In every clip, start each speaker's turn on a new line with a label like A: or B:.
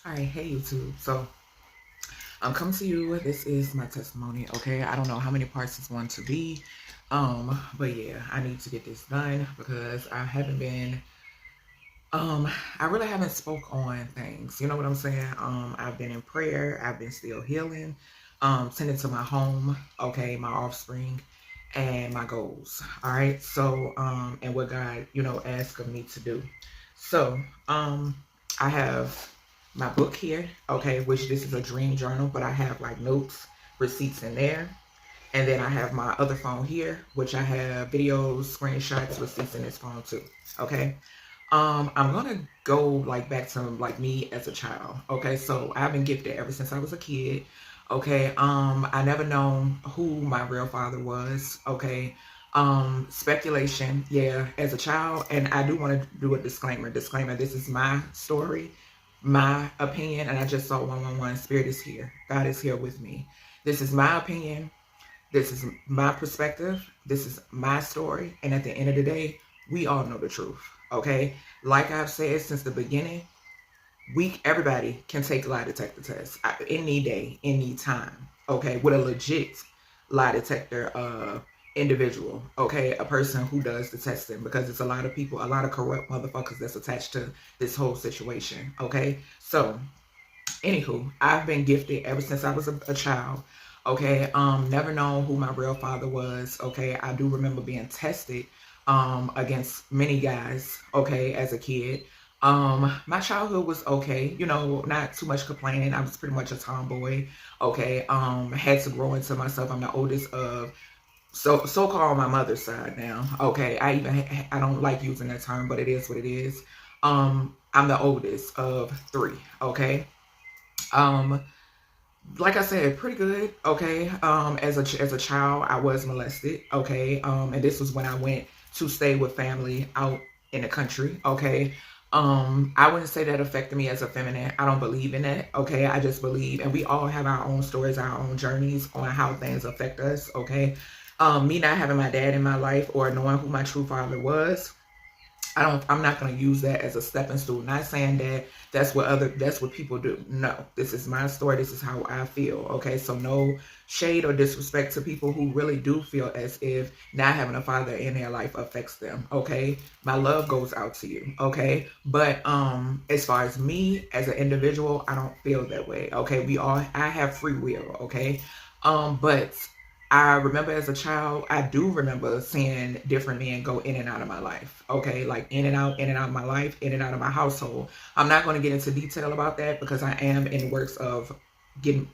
A: All right, hey YouTube. So I'm coming to you. This is my testimony. Okay, I don't know how many parts it's going to be, but yeah, I need to get this done because I haven't been. I really haven't spoke on things. You know what I'm saying? I've been in prayer. I've been still healing. Tending to my home. Okay, my offspring, and my goals. All right. So and what God, asked of me to do. So I have my book here, okay, which this is a dream journal, but I have like notes, receipts in there. And then I have my other phone here, which I have videos, screenshots, receipts in this phone too. Okay. I'm gonna go like back to like me as a child. Okay, so I've been gifted ever since I was a kid. Okay, I never known who my real father was. Okay, speculation, yeah, as a child, and I do want to do a disclaimer. Disclaimer: this is my story, my opinion, and I just saw 111. Spirit is here. God is here with me. This is my opinion. This is my perspective. This is my story. And at the end of the day, we all know the truth. Okay. Like I've said since the beginning, everybody can take a lie detector test any day, any time. Okay. With a legit lie detector individual. Okay. A person who does the testing, because it's a lot of people, a lot of corrupt motherfuckers that's attached to this whole situation. Okay. So anywho, I've been gifted ever since I was a child. Okay, never known who my real father was. Okay, I do remember being tested against many guys. Okay, as a kid. My childhood was okay. Not too much complaining. I was pretty much a tomboy. Okay, had to grow into myself. I'm the oldest of so called my mother's side now. Okay, I don't like using that term, but it is what it is. I'm the oldest of three. Okay. Um, like I said, pretty good. Okay. As a child, I was molested. Okay. And this was when I went to stay with family out in the country. Okay. I wouldn't say that affected me as a feminine. I don't believe in that. Okay. I just believe, and we all have our own stories, our own journeys on how things affect us. Okay. Me not having my dad in my life or knowing who my true father was, I'm not going to use that as a stepping stool. Not saying that that's what people do. No, this is my story. This is how I feel. Okay. So no shade or disrespect to people who really do feel as if not having a father in their life affects them. Okay. My love goes out to you. Okay. But, as far as me as an individual, I don't feel that way. Okay. I have free will. Okay. But I remember as a child, I do remember seeing different men go in and out of my life. Okay, like in and out of my life, in and out of my household. I'm not going to get into detail about that because I am in the works of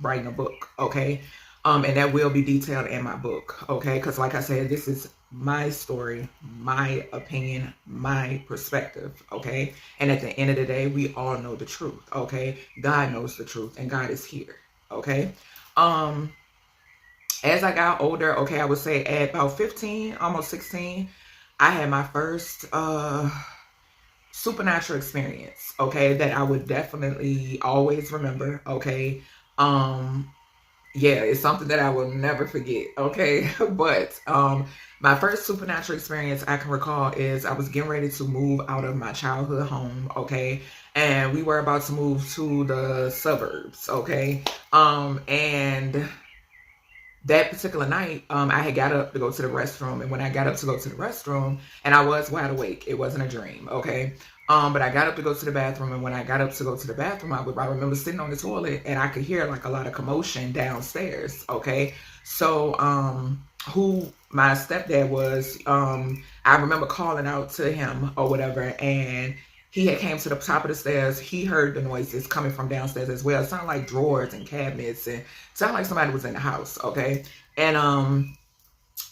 A: writing a book. Okay, and that will be detailed in my book. Okay, because like I said, this is my story, my opinion, my perspective. Okay, and at the end of the day, we all know the truth. Okay, God knows the truth, and God is here. Okay. Um, as I got older, okay, I would say at about 15, almost 16, I had my first supernatural experience, okay, that I would definitely always remember, okay. Um yeah, it's something that I will never forget, okay? But my first supernatural experience I can recall is I was getting ready to move out of my childhood home, okay? And we were about to move to the suburbs, okay? And that particular night, I had got up to go to the restroom, and when I got up to go to the restroom, and I was wide awake, it wasn't a dream, okay. But I got up to go to the bathroom, and when I got up to go to the bathroom, I remember sitting on the toilet, and I could hear like a lot of commotion downstairs, okay. So, who my stepdad was, I remember calling out to him or whatever, and he had came to the top of the stairs. He heard the noises coming from downstairs as well. It sounded like drawers and cabinets, and it sounded like somebody was in the house. Okay, and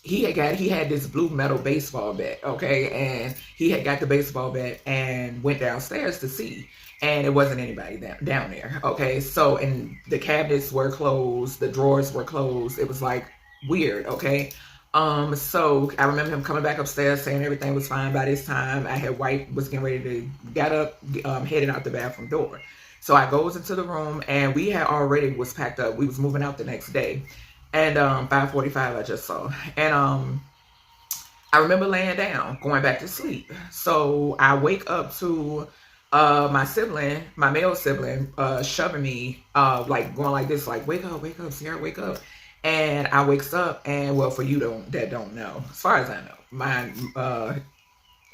A: he had this blue metal baseball bat. Okay, and he had got the baseball bat and went downstairs to see, and it wasn't anybody down there. Okay, so and the cabinets were closed, the drawers were closed. It was like weird. Okay, so I remember him coming back upstairs saying everything was fine by this time. I had was getting ready to get up, heading out the bathroom door. So I goes into the room, and we had already was packed up. We was moving out the next day. And 5:45 I just saw. And I remember laying down, going back to sleep. So I wake up to my male sibling, shoving me, like going like this, like, wake up, Sierra, wake up. And I wakes up, and well, for you that don't know, as far as I know,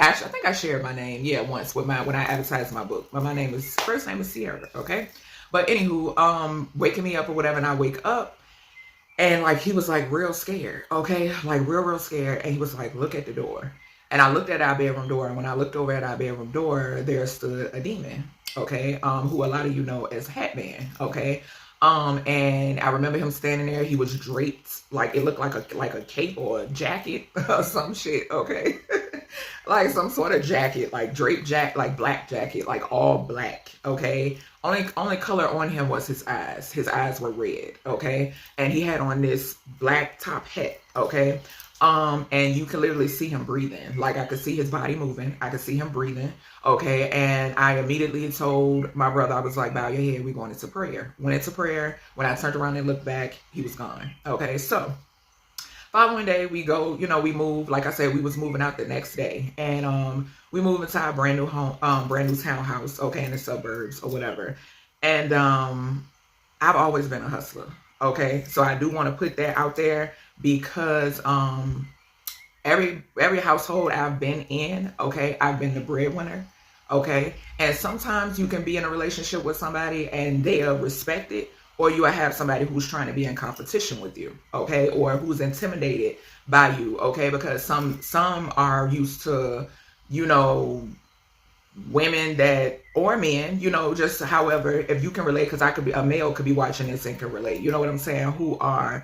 A: actually, I think I shared my name, yeah, once with when I advertised my book. But my first name is Sierra, okay? But anywho, waking me up or whatever, and I wake up, and like he was like real scared, okay? Like real scared. And he was like, look at the door. And I looked at our bedroom door, and when I looked over at our bedroom door, there stood a demon, okay? Who a lot of you know as Hatman, okay? And I remember him standing there. He was draped, like it looked like a cape or a jacket or some shit, okay? Like some sort of jacket, like draped jacket, like black jacket, like all black, okay? Only color on him was his eyes. His eyes were red, okay? And he had on this black top hat, okay? And you could literally see him breathing. Like I could see his body moving. I could see him breathing. Okay. And I immediately told my brother, I was like, bow your head, we're going into prayer. Went into prayer. When I turned around and looked back, he was gone. Okay. So following day we go, we moved. Like I said, we was moving out the next day. And we moved into our brand new home, brand new townhouse, okay, in the suburbs or whatever. And I've always been a hustler. Okay. So I do want to put that out there, because every household I've been in, okay, I've been the breadwinner, okay, and sometimes you can be in a relationship with somebody and they'll respect it, or you will have somebody who's trying to be in competition with you, okay, or who's intimidated by you, okay, because some are used to, women that, or men, just however, if you can relate, because a male could be watching this and can relate, you know what I'm saying, who are,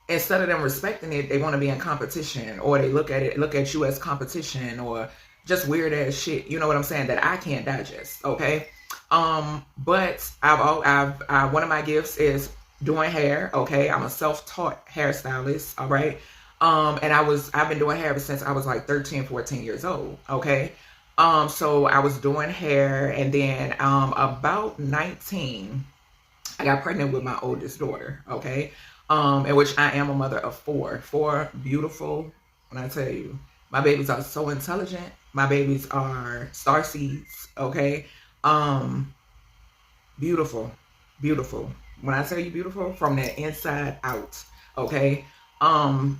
A: instead of them respecting it, they want to be in competition, or they look at you as competition, or just weird ass shit. You know what I'm saying? That I can't digest. Okay. But I've one of my gifts is doing hair. Okay. I'm a self-taught hairstylist. All right. And I've been doing hair ever since I was like 13, 14 years old. Okay. So I was doing hair, and then, about 19, I got pregnant with my oldest daughter. Okay. In which I am a mother of four beautiful, when I tell you, my babies are so intelligent. My babies are star seeds, okay? Beautiful. When I tell you beautiful, from the inside out, okay? And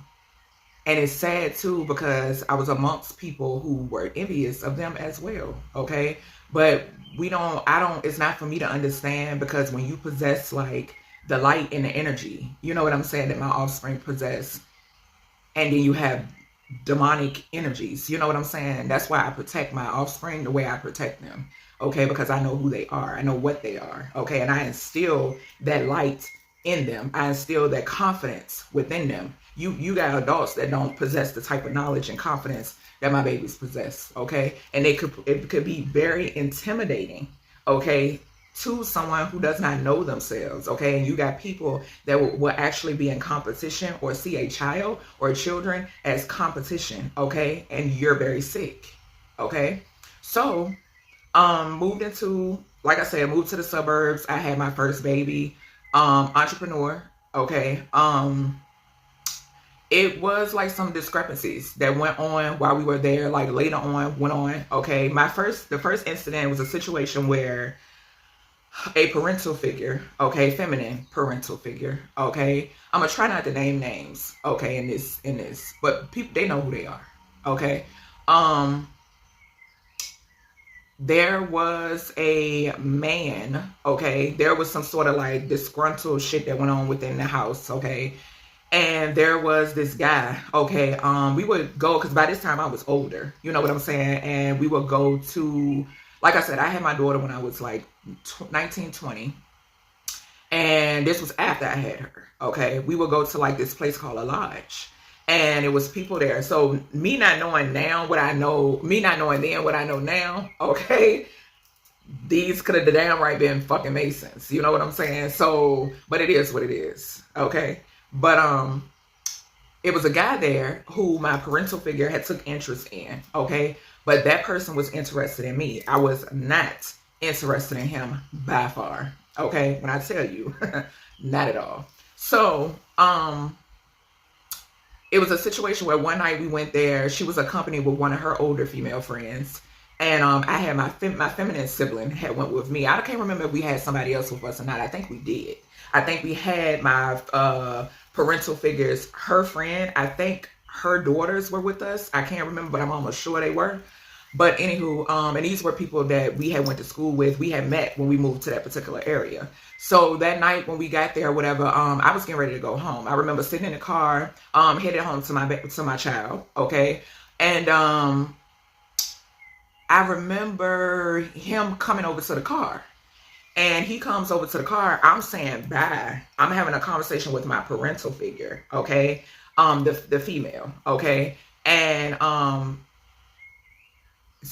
A: it's sad too, because I was amongst people who were envious of them as well, okay? But it's not for me to understand, because when you possess like the light and the energy, you know what I'm saying, that my offspring possess, and then you have demonic energies, you know what I'm saying? That's why I protect my offspring the way I protect them, okay? Because I know who they are, I know what they are, okay? And I instill that light in them. I instill that confidence within them. You got adults that don't possess the type of knowledge and confidence that my babies possess, okay? And it could be very intimidating, okay, to someone who does not know themselves, okay? And you got people that will actually be in competition, or see a child or children as competition, okay? And you're very sick, okay? So, moved to the suburbs. I had my first baby, entrepreneur, okay? It was like some discrepancies that went on while we were there, like later on went on, okay? The first incident was a situation where a parental figure, okay, feminine parental figure, okay. I'm gonna try not to name names, okay, in this, but people, they know who they are, okay. There was a man, okay. There was some sort of like disgruntled shit that went on within the house, okay. And there was this guy, okay. We would go, because by this time I was older, you know what I'm saying, and we would go to, like I said, I had my daughter when I was like 19, 20. And this was after I had her, okay? We would go to like this place called a lodge. And it was people there. So me not knowing now what I know, me not knowing then what I know now, okay? These could have damn right been fucking Masons. You know what I'm saying? So, but it is what it is, okay? But it was a guy there who my parental figure had took interest in, okay? But that person was interested in me. I was not interested in him by far, okay? When I tell you, not at all. So, it was a situation where one night we went there. She was accompanied with one of her older female friends. And I had my feminine sibling had went with me. I can't remember if we had somebody else with us or not. I think we did. I think we had my parental figures, her friend. I think her daughters were with us. I can't remember, but I'm almost sure they were. But anywho, and these were people that we had went to school with. We had met when we moved to that particular area. So that night when we got there, whatever, I was getting ready to go home. I remember sitting in the car, headed home to my child. Okay, and I remember him coming over to the car. And he comes over to the car. I'm saying bye. I'm having a conversation with my parental figure, okay? The female, okay? And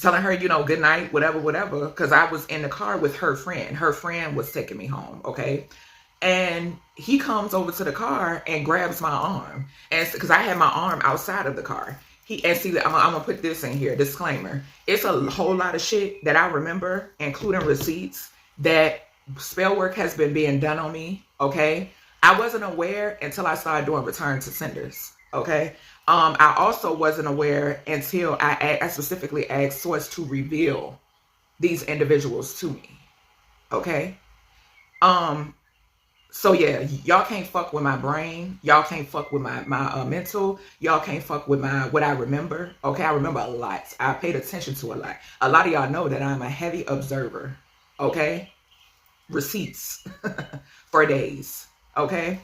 A: telling her, good night, whatever, because I was in the car with her friend. Her friend was taking me home, okay? And he comes over to the car and grabs my arm. And because I had my arm outside of the car. I'm gonna put this in here, disclaimer. It's a whole lot of shit that I remember, including receipts, that spell work has been being done on me, okay? I wasn't aware until I started doing return to senders, okay? I also wasn't aware until I specifically asked Source to reveal these individuals to me, okay? So yeah, y'all can't fuck with my brain. Y'all can't fuck with my mental. Y'all can't fuck with what I remember. Okay, I remember a lot. I paid attention to a lot. A lot of y'all know that I'm a heavy observer. Okay, receipts for days. Okay,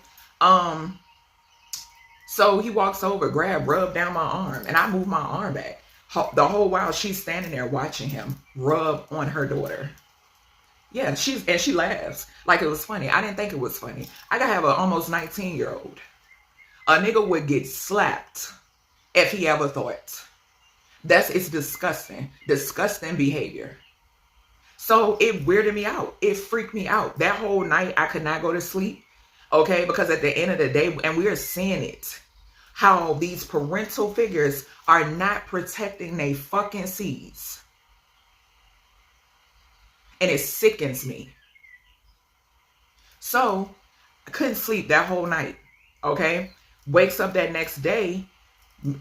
A: so he walks over, rub down my arm, and I move my arm back. The whole while she's standing there watching him rub on her daughter. Yeah, she laughs like it was funny. I didn't think it was funny. I gotta have an almost 19-year-old. A nigga would get slapped if he ever thought. It's disgusting. Disgusting behavior. So it weirded me out. It freaked me out. That whole night I could not go to sleep. Okay, because at the end of the day, and we are seeing it, how these parental figures are not protecting their fucking seeds. And it sickens me. So I couldn't sleep that whole night. Okay. Wakes up that next day.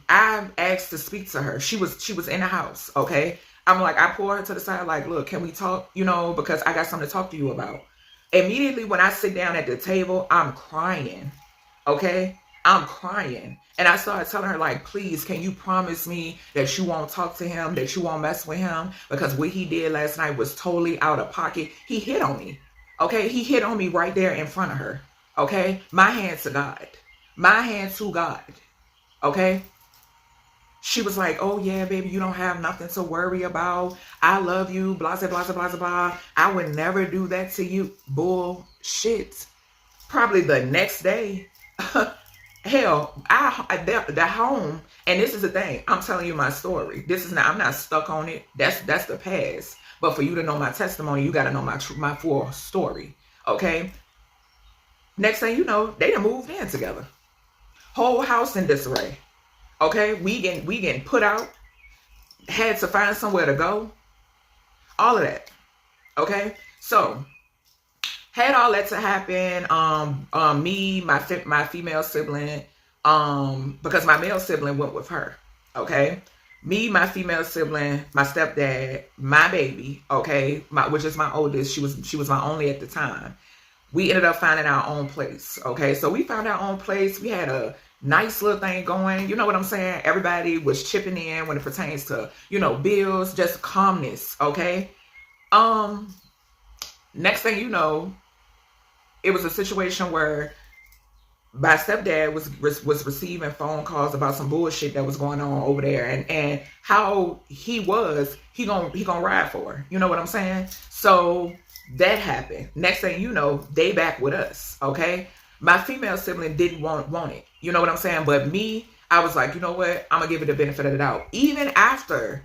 A: I asked to speak to her. She was in the house. Okay. I'm like, I pull her to the side, like, look, can we talk? Because I got something to talk to you about. Immediately when I sit down at the table, I'm crying. Okay. I'm crying. And I started telling her, like, please, can you promise me that you won't talk to him, that you won't mess with him? Because what he did last night was totally out of pocket. He hit on me. Okay? He hit on me right there in front of her. Okay? My hand to God. My hand to God. Okay? She was like, oh, yeah, baby, you don't have nothing to worry about. I love you, blah, blah, blah, blah, blah, blah. I would never do that to you. Bullshit. Probably the next day, hell, the home, and this is the thing. I'm telling you my story. I'm not stuck on it. That's the past. But for you to know my testimony, you got to know my full story. Okay. Next thing you know, they done moved in together. Whole house in disarray. Okay. We getting put out. Had to find somewhere to go. All of that. Okay. So had all that to happen. Me, my female sibling, because my male sibling went with her. Okay, me, my female sibling, my stepdad, my baby. Okay, which is my oldest. She was my only at the time. We ended up finding our own place. Okay, so we found our own place. We had a nice little thing going. You know what I'm saying? Everybody was chipping in when it pertains to bills, just calmness. Okay. Next thing you know, it was a situation where my stepdad was receiving phone calls about some bullshit that was going on over there, and how he gonna ride for her. You know what I'm saying? So that happened. Next thing you know, they back with us. Okay, my female sibling didn't want it. You know what I'm saying? But me, I was like, you know what? I'm gonna give it the benefit of the doubt. Even after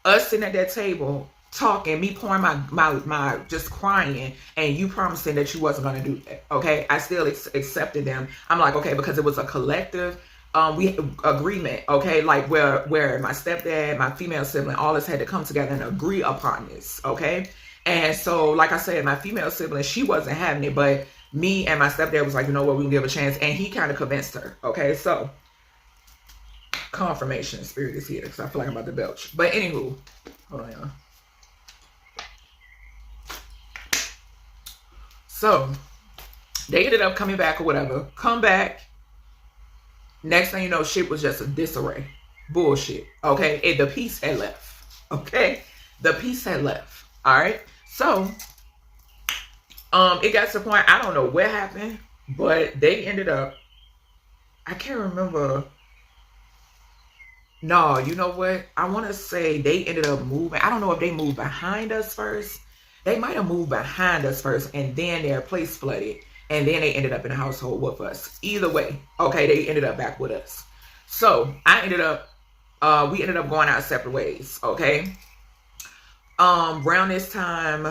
A: us sitting at that table talking, me pouring my just crying, and you promising that you wasn't going to do that. Okay, I still accepted them. I'm like, okay, because it was a collective agreement. Okay, like where my stepdad, my female sibling, all us had to come together and agree upon this. Okay, and so like I said, my female sibling, she wasn't having it, but me and my stepdad was like, you know what, we can give a chance, and he kind of convinced her. Okay, so confirmation, spirit is here, because I feel like I'm about to belch. But anywho, hold on, y'all. So they ended up coming back or whatever. Come back. Next thing you know, shit was just a disarray. Bullshit. Okay. And the peace had left. Okay. The peace had left. All right. So it got to the point, I don't know what happened, but they ended up, I can't remember. No, you know what? I want to say they ended up moving. I don't know if they moved behind us first. They might have moved behind us first, and then their place flooded, and then they ended up in the household with us. Either way, okay, they ended up back with us. So we ended up going our separate ways. Okay. Around this time,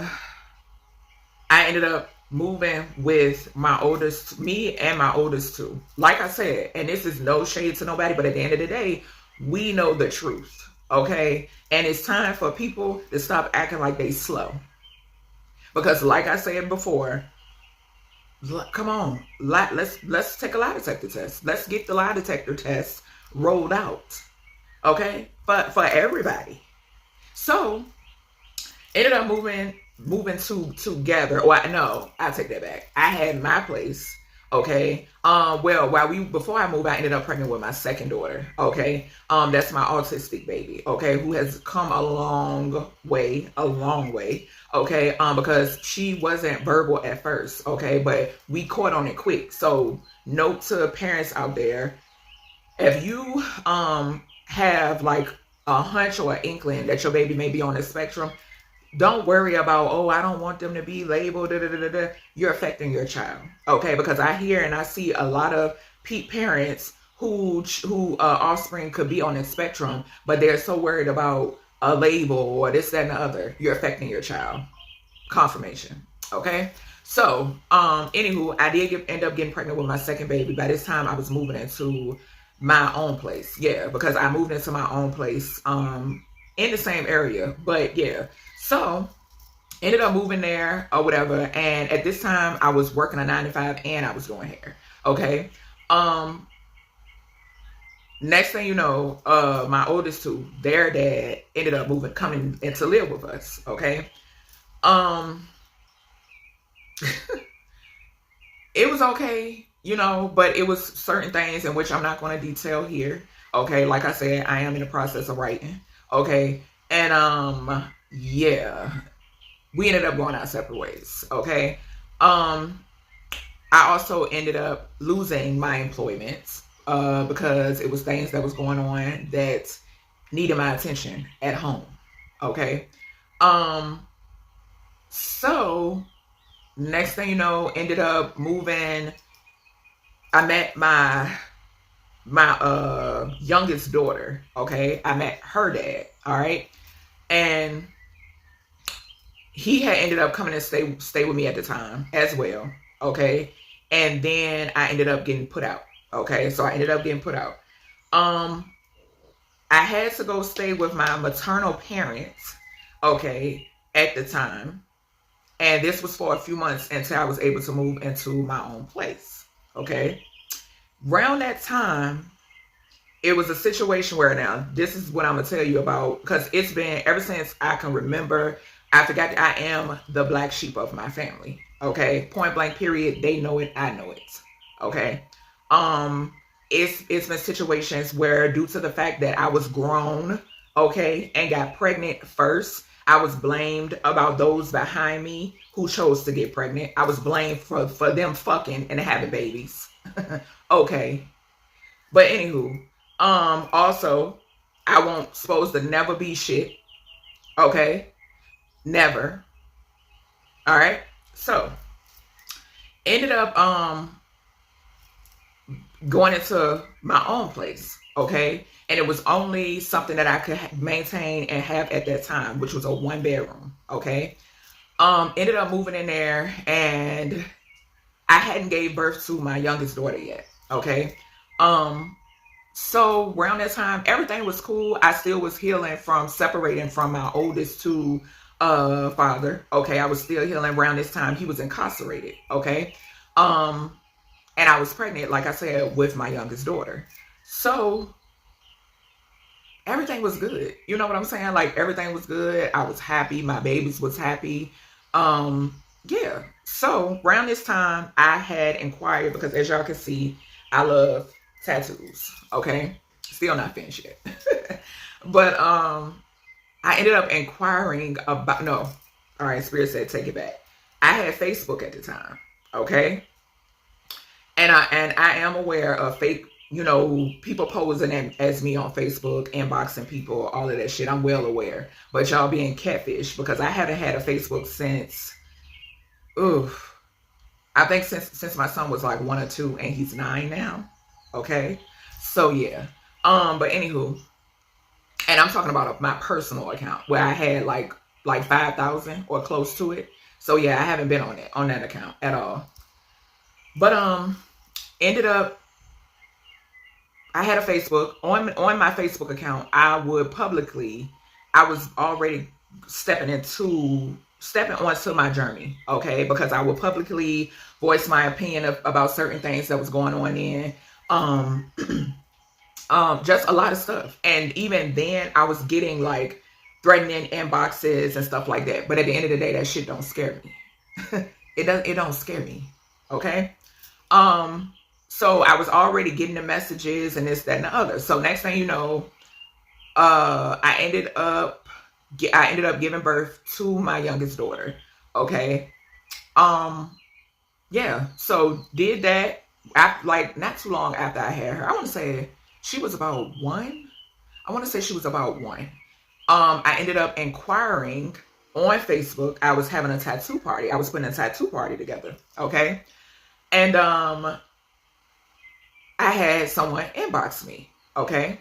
A: I ended up moving with me and my oldest two. Like I said, and this is no shade to nobody, but at the end of the day, we know the truth, okay? And it's time for people to stop acting like they slow. Because like I said before, come on, let's take a lie detector test. Let's get the lie detector test rolled out, okay? But for everybody. So, ended up moving together. No, I take that back. I had my place. Okay. Before I moved, I ended up pregnant with my second daughter. Okay. That's my autistic baby. Okay. Who has come a long way. Okay. Because she wasn't verbal at first. Okay. But we caught on it quick. So note to parents out there, if you, have like a hunch or an inkling that your baby may be on the spectrum, don't worry about, oh, I don't want them to be labeled. You're affecting your child, okay? Because I hear and I see a lot of parents who offspring could be on the spectrum, but they're so worried about a label or this, that, and the other. You're affecting your child. Confirmation, okay? So, anywho, I did end up getting pregnant with my second baby. By this time, I was moving into my own place. Yeah, because I moved into my own place in the same area. But yeah. So, ended up moving there or whatever. And at this time, I was working a 9 to 5 and I was doing hair. Okay. Next thing you know, my oldest two, their dad ended up coming in to live with us. Okay. It was okay, but it was certain things in which I'm not going to detail here. Okay. Like I said, I am in the process of writing. Okay. And, yeah, we ended up going our separate ways. Okay. I also ended up losing my employment because it was things that was going on that needed my attention at home. Okay. So next thing you know, ended up moving. I met my youngest daughter. Okay. I met her dad. All right. And he had ended up coming to stay with me at the time as well. Okay. And then I ended up getting put out. Okay. So I ended up getting put out. I had to go stay with my maternal parents. Okay. At the time. And this was for a few months until I was able to move into my own place. Okay. Around that time, it was a situation where, now this is what I'm going to tell you about, because it's been ever since I can remember. I forgot that I am the black sheep of my family. Okay. Point blank period. They know it. I know it. Okay. It's been situations where, due to the fact that I was grown, okay, and got pregnant first, I was blamed about those behind me who chose to get pregnant. I was blamed for them fucking and having babies. Okay. But anywho, also, I won't supposed to never be shit. Okay. Never. All right. So, ended up, going into my own place. Okay. And it was only something that I could maintain and have at that time, which was a 1-bedroom. Okay. Ended up moving in there, and I hadn't gave birth to my youngest daughter yet. Okay. So around that time, everything was cool. I still was healing from separating from my oldest two father. Okay. I was still healing. Around this time, he was incarcerated. Okay. And I was pregnant, like I said, with my youngest daughter. So everything was good. You know what I'm saying? Like, everything was good. I was happy. My babies was happy. yeah. So around this time, I had inquired because, as y'all can see, I love tattoos. Okay, still not finished yet, but I ended up inquiring about no. All right, Spirit said take it back. I had Facebook at the time. Okay, and I am aware of fake, people posing as me on Facebook, inboxing people, all of that shit. I'm well aware, but y'all being catfish because I haven't had a Facebook since, oof, I think since my son was like 1 or 2, and he's 9 now. Okay, so yeah. But anywho, and I'm talking about my personal account where I had like 5,000 or close to it. So yeah, I haven't been on that account at all. But ended up I had a Facebook on my Facebook account. I was already stepping onto my journey, okay? Because I would publicly voice my opinion about certain things that was going on in um just a lot of stuff. And even then I was getting like threatening inboxes and stuff like that. But at the end of the day, that shit don't scare me. It don't scare me. Okay? Um, so I was already getting the messages and this, that, and the other. So next thing you know, I ended up giving birth to my youngest daughter. Okay. Um, yeah. So did that after, like, not too long after I had her. I want to say she was about 1. I want to say she was about 1. I ended up inquiring on Facebook. I was having a tattoo party. I was putting a tattoo party together. Okay. And I had someone inbox me. Okay.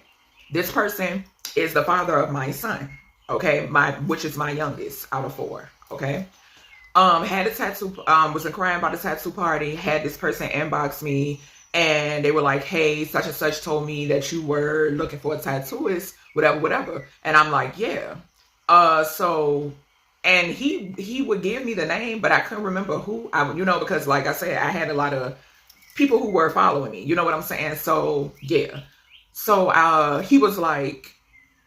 A: This person is the father of my son. Okay. Which is my youngest out of 4. Okay. Had a tattoo, was inquiring about a tattoo party, had this person inbox me, and they were like, hey, such and such told me that you were looking for a tattooist, whatever, whatever. And I'm like, yeah. So, and he would give me the name, but I couldn't remember who because like I said, I had a lot of people who were following me, you know what I'm saying? So yeah. So he was like,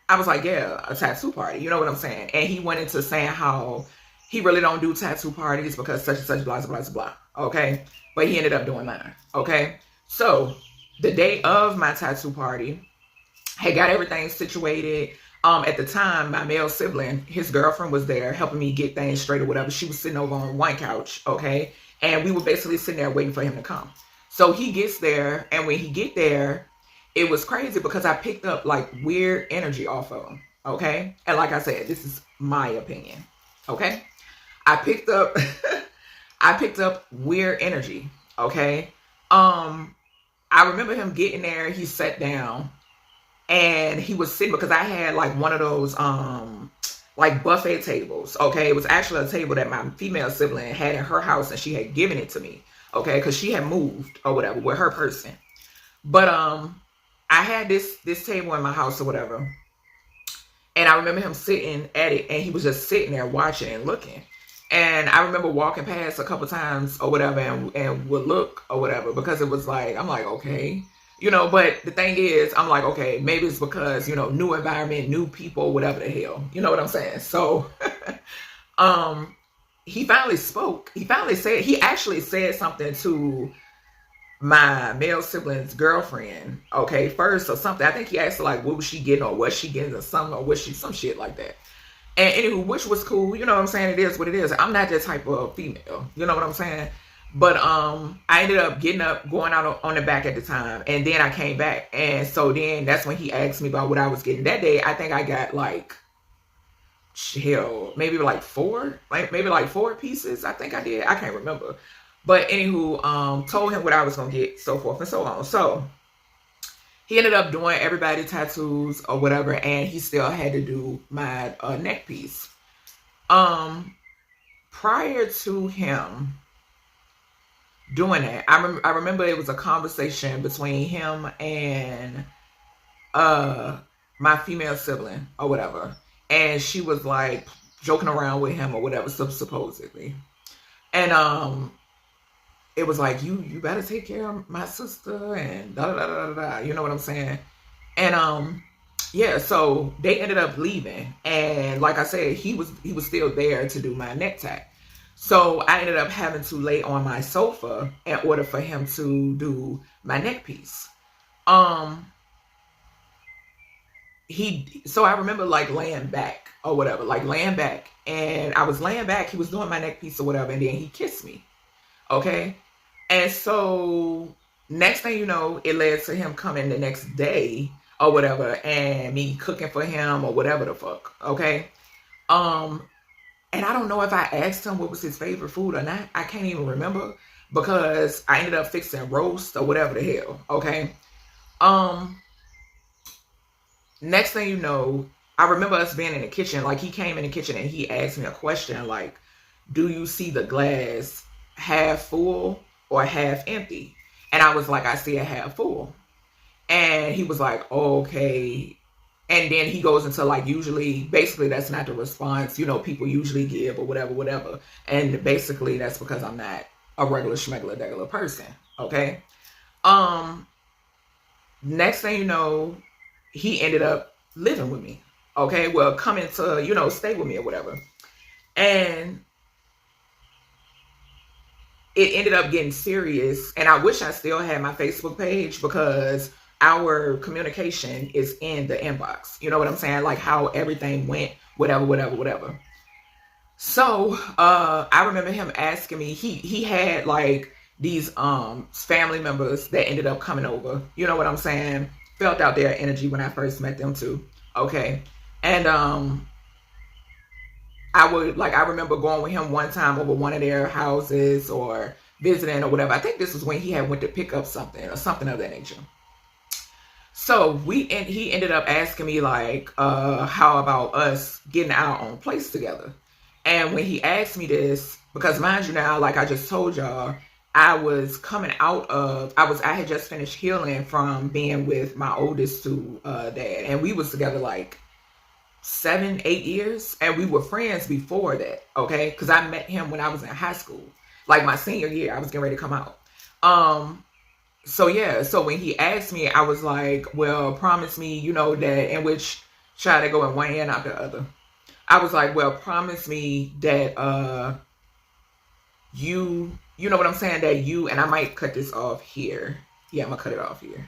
A: I was like, yeah, a tattoo party, you know what I'm saying? And he went into saying how he really don't do tattoo parties because such and such, blah, blah, blah, blah. Okay. But he ended up doing mine. Okay. So the day of my tattoo party, I got everything situated. At the time, my male sibling, his girlfriend was there helping me get things straight or whatever. She was sitting over on one couch. Okay. And we were basically sitting there waiting for him to come. So he gets there. And when he get there, it was crazy because I picked up like weird energy off of him. Okay. And like I said, this is my opinion. Okay. I picked up I picked up weird energy. Okay. I remember him getting there, he sat down and he was sitting because I had like one of those like buffet tables. Okay. It was actually a table that my female sibling had in her house and she had given it to me. Okay, because she had moved or whatever with her person. But I had this table in my house or whatever. And I remember him sitting at it and he was just sitting there watching and looking. And I remember walking past a couple times or whatever and would look or whatever because it was like, I'm like, okay. But the thing is, I'm like, okay, maybe it's because, new environment, new people, whatever the hell. You know what I'm saying? So he finally spoke. He actually said something to my male sibling's girlfriend, okay, first or something. I think he asked her, like, what was she getting or was she getting or something or was she some shit like that. And anywho, which was cool. You know what I'm saying? It is what it is. I'm not that type of female. You know what I'm saying? But I ended up getting up, going out on the back at the time. And then I came back. And so then that's when he asked me about what I was getting. That day, I think I got like, hell, maybe like 4 pieces. I think I did. I can't remember. But anywho, told him what I was going to get, so forth and so on. So he ended up doing everybody's tattoos or whatever, and he still had to do my neck piece. Prior to him doing that, I remember it was a conversation between him and my female sibling or whatever. And she was like joking around with him or whatever, supposedly. And it was like, you better take care of my sister and da da da da da. You know what I'm saying? And yeah, so they ended up leaving, and like I said, he was still there to do my neck tack. So I ended up having to lay on my sofa in order for him to do my neck piece. Um, so I remember like laying back or whatever, like laying back, and I was laying back. He was doing my neck piece or whatever, and then he kissed me. Okay, and so next thing you know, it led to him coming the next day or whatever, and me cooking for him or whatever the fuck. Okay, um, and I don't know if I asked him what was his favorite food or not. I can't even remember because I ended up fixing roast or whatever the hell. Okay. Um, Next thing you know, I remember us being in the kitchen. Like he came in the kitchen and he asked me a question like, "Do you see the glass half full or half empty?" And I was like, "I see it half full." And he was like, oh, "Okay." And then he goes into like, usually, basically, that's not the response, people usually give or whatever, whatever. And basically, that's because I'm not a regular schmegular degular person. Okay. Um, Next thing you know, he ended up living with me. Okay. Well, coming to, stay with me or whatever. And it ended up getting serious. And I wish I still had my Facebook page because our communication is in the inbox. You know what I'm saying? Like how everything went, whatever, whatever, whatever. So I remember him asking me, he had like these family members that ended up coming over. You know what I'm saying? Felt out their energy when I first met them too. Okay. And I remember going with him one time over one of their houses or visiting or whatever. I think this was when he had went to pick up something or something of that nature. So he ended up asking me like, how about us getting our own place together? And when he asked me this, because mind you now, like I just told y'all, I had just finished healing from being with my oldest two dad, and we was together like 7, 8 years, and we were friends before that. Okay, because I met him when I was in high school, like my senior year. I was getting ready to come out. So yeah, so when he asked me, I was like, well, promise me, that, in which try to go in one hand out the other. I was like, well, promise me that you know what I'm saying, that you, and I might cut this off here. Yeah, I'm gonna cut it off here.